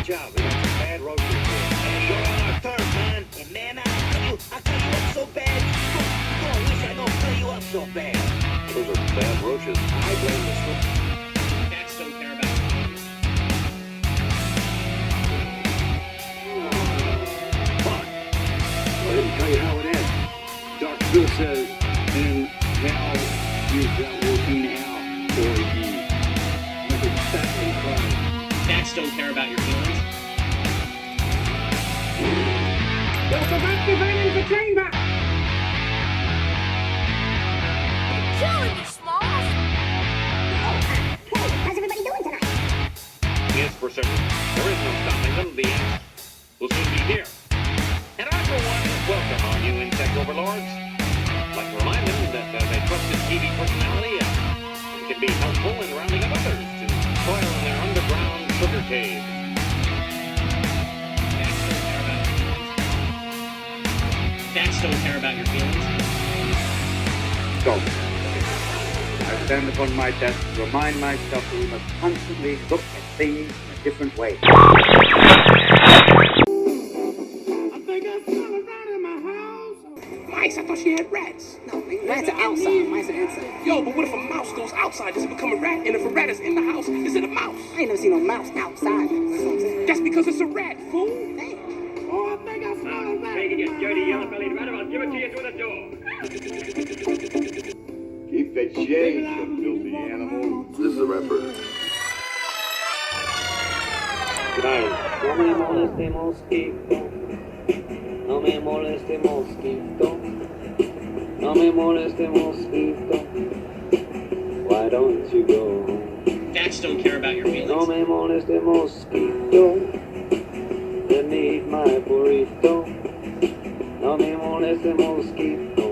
watch out. We got some bad roaches here. Hey, you're on our turf, man. And man, I'll cut you up so bad. I wish I don't cut you up so bad. Those are bad roaches. I blame the smoke. Cats don't care about But go ahead and tell you how it ends. Dr. Phil says, in hell is that working now for the method crime. Cats don't care about your feelings. Welcome back to the chamber. Killing me, Smalls! Hey, how's everybody doing tonight? Yes, for certain. There is no stopping them. The ants will soon be here. And I, for one, welcome our new insect overlords. I'd like to remind them that as a trusted TV personality, it can be helpful in rounding up others to toil in their underground sugar cave. Cats don't care about your feelings. So, I stand upon my desk to remind myself that we must constantly look at things in a different way. I think I smell a rat in my house. Mice? I thought she had rats. No, Rats are outside, mice are inside. Yo, but what if a mouse goes outside? Does it become a rat? And if a rat is in the house, is it a mouse? I ain't never seen no mouse outside. That's what I'm saying. That's because it's a rat, fool. Damn. Oh, I think I smell a rat. Take it, you dirty yellow-bellied rat, I'll give it to you through the door. Keep that shade, you filthy animal. This is the rapper. No me moleste mosquito, no me moleste mosquito, no me moleste mosquito, why don't you go home? Cats don't care about your No feelings. me moleste mosquito, let me eat my burrito, no me moleste mosquito,